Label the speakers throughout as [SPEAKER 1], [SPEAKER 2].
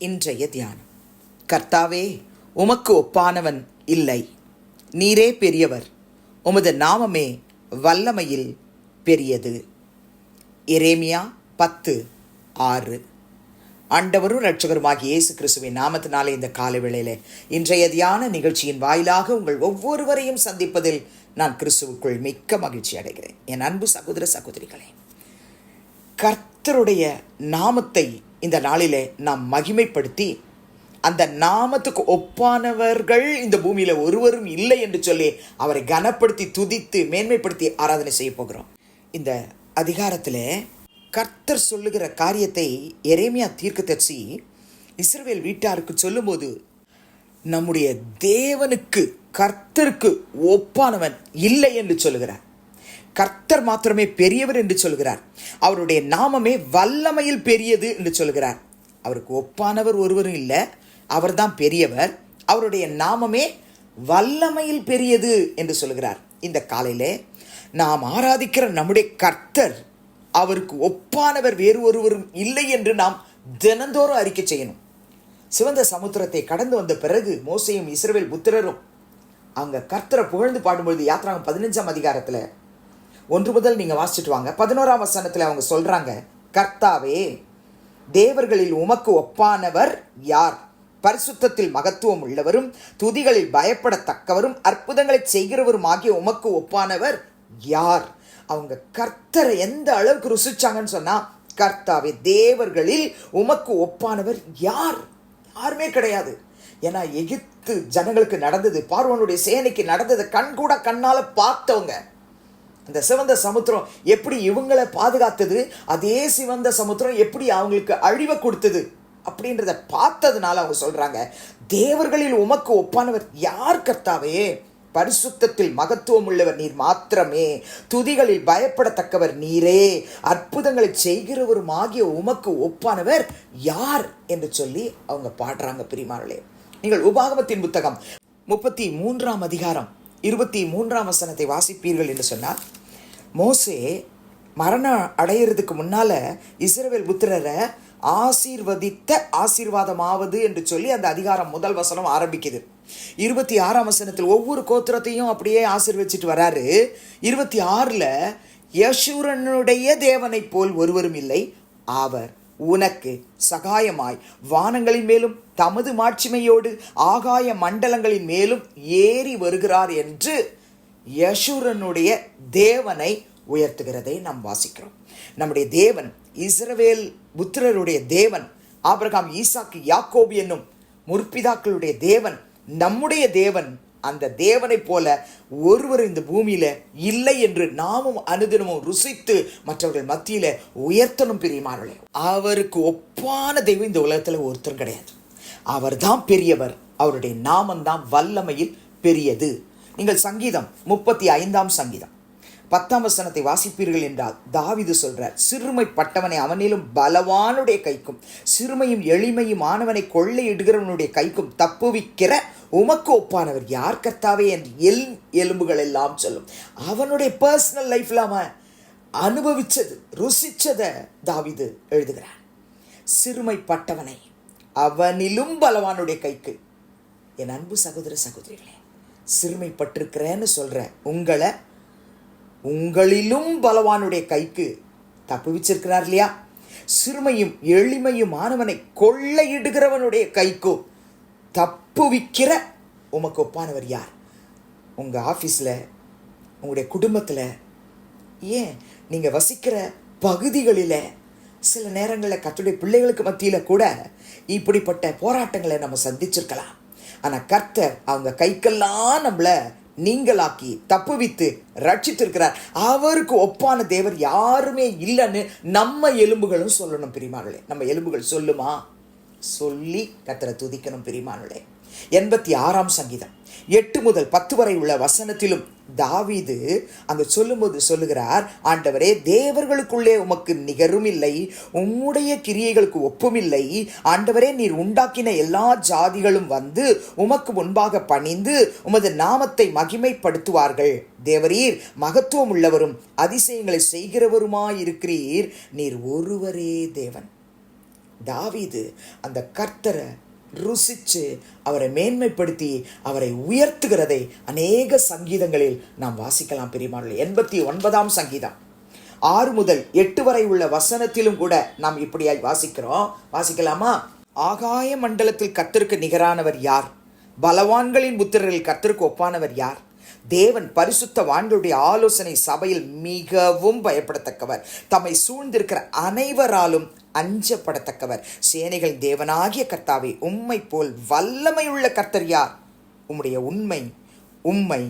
[SPEAKER 1] இன்றைய தியானம். கர்த்தாவே, உமக்கு ஒப்பானவன் இல்லை. நீரே பெரியவர். உமது நாமமே வல்லமையில் பெரியது. எரேமியா 10:6. ஆண்டவரும் இரட்சகருமாகிய இயேசு கிறிஸ்துவின் நாமத்தினாலே இந்த காலை வேளையிலே இன்றைய தியான நிகழ்ச்சியின் வாயிலாக உங்கள் ஒவ்வொருவரையும் சந்திப்பதில் நான் கிறிஸ்துவுக்குள் மிக்க மகிழ்ச்சி அடைகிறேன். என் அன்பு சகோதர சகோதரிகளே, கர்த்தருடைய நாமத்தை இந்த நாளிலே நாம் மகிமைப்படுத்தி, அந்த நாமத்துக்கு ஒப்பானவர்கள் இந்த பூமியில ஒருவரும் இல்லை என்று சொல்லி அவரை கனப்படுத்தி துதித்து மேன்மைப்படுத்தி ஆராதனை செய்ய போகிறோம். இந்த அதிகாரத்தில் கர்த்தர் சொல்லுகிற காரியத்தை எரேமியா தீர்க்கதரிசி இஸ்ரவேல் வீட்டாருக்கு சொல்லும்போது, நம்முடைய தேவனுக்கு கர்த்தருக்கு ஒப்பானவன் இல்லை என்று சொல்லுகிறார். கர்த்தர் மாத்திரமே பெரியவர் என்று சொல்கிறார். அவருடைய நாமமே வல்லமையில் பெரியது என்று சொல்கிறார். அவருக்கு ஒப்பானவர் ஒருவரும் இல்லை, அவர்தான் பெரியவர். அவருடைய நாமமே வல்லமையில் பெரியது என்று சொல்கிறார். இந்த காலையிலே நாம் ஆராதிக்கிற நம்முடைய கர்த்தர், அவருக்கு ஒப்பானவர் வேறு ஒருவரும் இல்லை என்று நாம் தினந்தோறும் அறிக்கை செய்யணும். சிவந்த சமுத்திரத்தை கடந்து வந்த பிறகு மோசேயும் இஸ்ரவேல் புத்திரரும் அங்க கர்த்தரை புகழ்ந்து பாடும்பொழுது, யாத்ராகமம் 15ஆம் அதிகாரத்தில் 1 முதல் நீங்க வாசிச்சுட்டு வாங்க. 11ஆம் வசனத்தில் அவங்க சொல்றாங்க, கர்த்தாவே, தேவர்களில் உமக்கு ஒப்பானவர் யார்? பரிசுத்தத்தில் மகத்துவம் உள்ளவரும் துதிகளில் பயப்படத்தக்கவரும் அற்புதங்களை செய்கிறவரும் ஆகிய உமக்கு ஒப்பானவர் யார்? அவங்க கர்த்தரை எந்த அளவுக்கு ருசிச்சாங்கன்னு சொன்னா, கர்த்தாவே, தேவர்களில் உமக்கு ஒப்பானவர் யார்? யாருமே கிடையாது. ஏன்னா எகிப்து ஜனங்களுக்கு நடந்தது, பார்வோனுடைய சேனைக்கு நடந்தது கண்ணால பார்த்தவங்க. அந்த சிவந்த சமுத்திரம் எப்படி இவங்களை பாதுகாத்தது, அதே சிவந்த சமுத்திரம் எப்படி அவங்களுக்கு அழிவை கொடுத்தது அப்படின்றத பார்த்ததுனால அவங்க சொல்றாங்க, தேவர்களில் உமக்கு ஒப்பானவர் யார் கர்த்தாவே? பரிசுத்தத்தில் மகத்துவம் உள்ளவர் நீர் மாத்திரமே, துதிகளில் பயப்படத்தக்கவர் நீரே, அற்புதங்களை செய்கிறவரும் ஆகிய உமக்கு ஒப்பானவர் யார் என்று சொல்லி அவங்க பாடுறாங்க. பிரியமானவர்களே, நீங்கள் உபாகமத்தின் புத்தகம் 33ஆம் அதிகாரம் 23ஆம் வசனத்தை வாசிப்பீர்கள் என்று சொன்னால், மோசே மரணம் அடையிறதுக்கு முன்னால இஸ்ரவேல் புத்திரரை ஆசீர்வதித்த ஆசீர்வாதமாவது என்று சொல்லி அந்த அதிகாரம் முதல் வசனம் ஆரம்பிக்குது. 26ஆம் வசனத்தில் ஒவ்வொரு கோத்திரத்தையும் அப்படியே ஆசீர்வதிச்சிட்டு வராரு. 26ல் யெஷூரனுடைய தேவனை போல் ஒருவரும் இல்லை, அவர் உனக்கு சகாயமாய் வானங்களின் மேலும் தமது மாட்சிமையோடு ஆகாய மண்டலங்களின் மேலும் ஏறி வருகிறார் என்று யெஷூரனுடைய தேவனை உயர்த்துகிறதை நாம் வாசிக்கிறோம். நம்முடைய தேவன் இஸ்ரவேல் புத்திரருடைய தேவன், ஆபிரகாம், ஈசாக்கு, யாக்கோபு என்னும் முற்பிதாக்களுடைய தேவன், நம்முடைய தேவன். அந்த தேவனை போல ஒருவர் இந்த பூமியில இல்லை என்று நாமும் அனுதினமும் ருசித்து மற்றவர்கள் மத்தியில உயர்த்தணும். பிரியமானவர்களே, அவருக்கு ஒப்பான தெய்வம் இந்த உலகத்துல ஒருத்தர் கிடையாது. அவர் தான் பெரியவர். அவருடைய நாமந்தான் வல்லமையில் பெரியது. நீங்கள் சங்கீதம் 35ஆம் சங்கீதம் 10ஆம் வசனத்தை வாசிப்பீர்கள் என்றால், தாவீது சொல்றார், சிறுமைப்பட்டவனை அவனிலும் பலவானுடைய கைக்கும் சிறுமையும் எளிமையும் ஆனவனை கொள்ளையிடுகிறவனுடைய கைக்கும் தப்புவிக்கிற உமக்கு ஒப்பானவர் யார் கர்த்தாவே என்று எலும்புகள் எல்லாம் சொல்லும். அவனுடைய பர்சனல் லைஃப்ல அவன் அனுபவிச்சது, ருசிச்சத தாவீது எழுதுகிறார். சிறுமைப்பட்டவனை அவனிலும் பலவானுடைய கைக்கு. என் அன்பு சகோதர சகோதரிகளே, சிறுமைப்பட்டிருக்கிறேன்னு சொல்ற உங்களை உங்களிலும் பலவானுடைய கைக்கு தப்புவிச்சிருக்கிறார் இல்லையா? சிறுமையும் எளிமையும் ஆனவனை கொள்ளையிடுகிறவனுடைய கைக்கு தப்புவிக்கிற உமக்கு ஒப்பானவர் யார்? உங்க ஆஃபீஸில், உங்களுடைய குடும்பத்தில், ஏன் நீங்கள் வசிக்கிற பகுதிகளில் சில நேரங்களில் கர்த்தருடைய பிள்ளைகளுக்கு மத்தியில் கூட இப்படிப்பட்ட போராட்டங்களை நம்ம சந்திச்சிருக்கலாம். ஆனால் கர்த்தர் அவங்க கைக்கெல்லாம் நம்மளை நீங்களாக்கி தப்புவித்து ரட்சித்திருக்கிறார். அவருக்கு ஒப்பான தேவர் யாருமே இல்லைன்னு நம்ம எலும்புகளும் சொல்லணும். பிரியமானவர்களே, நம்ம எலும்புகள் சொல்லுமா? சொல்லி கர்த்தரை துதிக்கணும். பிரியமானவர்களே, 86ஆம் சங்கீதம் 8 முதல் 10 வரை உள்ள வசனத்திலும் தாவீது அங்க சொல்லும்போது சொல்லுகிறார், ஆண்டவரே, தேவர்களுக்குள்ளே உமக்கு நிகரும் இல்லை, உம்முடைய கிரியைகளுக்கு ஒப்பும் இல்லை. ஆண்டவரே, நீர் உண்டாக்கின எல்லா ஜாதிகளும் வந்து உமக்கு முன்பாக பணிந்து உமது நாமத்தை மகிமைப்படுத்துவார்கள். தேவரீர் மகத்துவம் உள்ளவரும் அதிசயங்களை செய்கிறவருமாயிருக்கிறீர். நீர் ஒருவரே தேவன். தாவீது அந்த கர்த்தரை ருசிச்சு அவரை மேன்மைப்படுத்தி அவரை உயர்த்துகிறதை அநேக சங்கீதங்களில் நாம் வாசிக்கலாம். பிரியமானவர்களே, 89ஆம் சங்கீதம் 6 முதல் 8 வரை உள்ள வசனத்திலும் கூட நாம் இப்படியாய் வாசிக்கிறோம். வாசிக்கலாமா? ஆகாய மண்டலத்தில் கர்த்தருக்கு நிகரானவர் யார்? பலவான்களின் புத்திரரில் கர்த்தருக்கு ஒப்பானவர் யார்? தேவன் பரிசுத்தவான்களுடைய ஆலோசனை சபையில் மிகவும் பயப்படத்தக்கவர். தம்மை சூழ்ந்திருக்கிற அனைவராலும் அஞ்சப்படத்தக்கவர். சேனைகள் தேவனாகிய கர்த்தாவே, உம்மை போல் வல்லமையுள்ள கர்த்தர் யார்? உம்முடைய உம்மை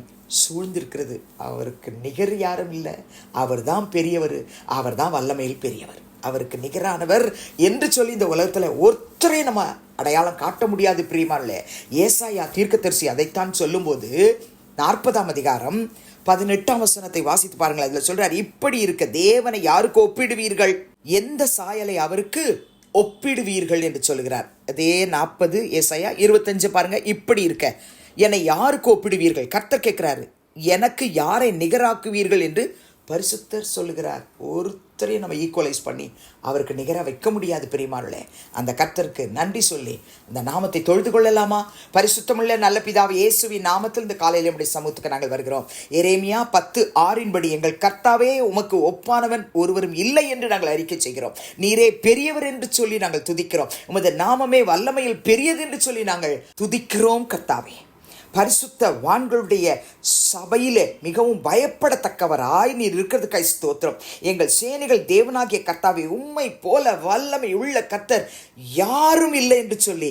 [SPEAKER 1] சூழ்ந்திருக்கிறது. அவருக்கு நிகர் யாரும் இல்லை. அவர் தான் பெரியவர், அவர் தான் வல்லமையில் பெரியவர், அவருக்கு நிகரானவர் என்று சொல்லி இந்த உலகத்தில் ஒருத்தரை நம்ம அடையாளம் காட்ட முடியாது. பிரியமானவர்களே, ஏசாயா தீர்க்கதரிசி அதைத்தான் சொல்லும்போது 40ஆம் அதிகாரம் 18ஆம் வசனத்தை வாசித்து பாருங்கள். அதில் சொல்றார், இப்படி இருக்க தேவனை யாருக்கு ஒப்பிடுவீர்கள்? எந்த சாயலை அவருக்கு ஒப்பிடுவீர்கள் என்று சொல்கிறார். அதே 40 ஏசாயா 25 பாருங்க. இப்படி இருக்க என்னை யாருக்கு ஒப்பிடுவீர்கள்? கர்த்தர் கேட்கிறாரு, எனக்கு யாரை நிகராக்குவீர்கள் என்று பரிசுத்தர் சொல்லுகிறார். ஒருத்தரையும் நம்ம ஈக்குவலைஸ் பண்ணி அவருக்கு நிகராக வைக்க முடியாது. பிரியமானவர்களே, அந்த கர்த்தருக்கு நன்றி சொல்லி அந்த நாமத்தை தொழுது கொள்ளலாமா? பரிசுத்தமுள்ள நல்ல பிதாவே, இயேசுவின் நாமத்தில் இந்த காலையில் நம்முடைய சமூகத்துக்கு நாங்கள் வருகிறோம். எரேமியா 10:6 எங்கள் கர்த்தாவே, உமக்கு ஒப்பானவன் ஒருவரும் இல்லை என்று நாங்கள் அறிக்கை செய்கிறோம். நீரே பெரியவர் என்று சொல்லி நாங்கள் துதிக்கிறோம். உமது நாமமே வல்லமையில் பெரியது என்று சொல்லி நாங்கள் துதிக்கிறோம். கர்த்தாவே, பரிசுத்த வான்களுடைய சபையிலே மிகவும் பயப்படத்தக்கவராய் நீர் இருக்கிறதுக்காய் ஸ்தோத்திரம். எங்கள் சேனைகள் தேவனாகிய கர்த்தாவே, உம்மை போல வல்லமை உள்ள கர்த்தர் யாரும் இல்லை என்று சொல்லி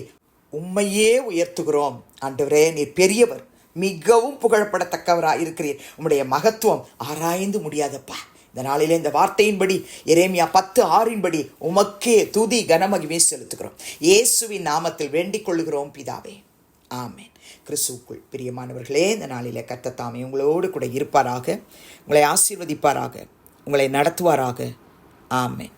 [SPEAKER 1] உம்மையே உயர்த்துகிறோம். ஆண்டவரே, நீர் பெரியவர், மிகவும் புகழப்படத்தக்கவராய் இருக்கிறீர். உம்முடைய மகத்துவம் ஆராய்ந்து முடியாதப்பா. இந்த நாளிலே இந்த வார்த்தையின்படி எரேமியா 10:6 உமக்கே துதி கனமகிமை செலுத்துகிறோம். இயேசுவின் நாமத்தில் வேண்டிக் கொள்ளுகிறோம் பிதாவே, ஆமென். கிறிஸ்துவுக்குள் பிரியமானவர்களே, இந்த நாளிலே கர்த்தர் தாமே உங்களோடு கூட இருப்பாராக, உங்களை ஆசீர்வதிப்பாராக, உங்களை நடத்துவாராக. ஆமென்.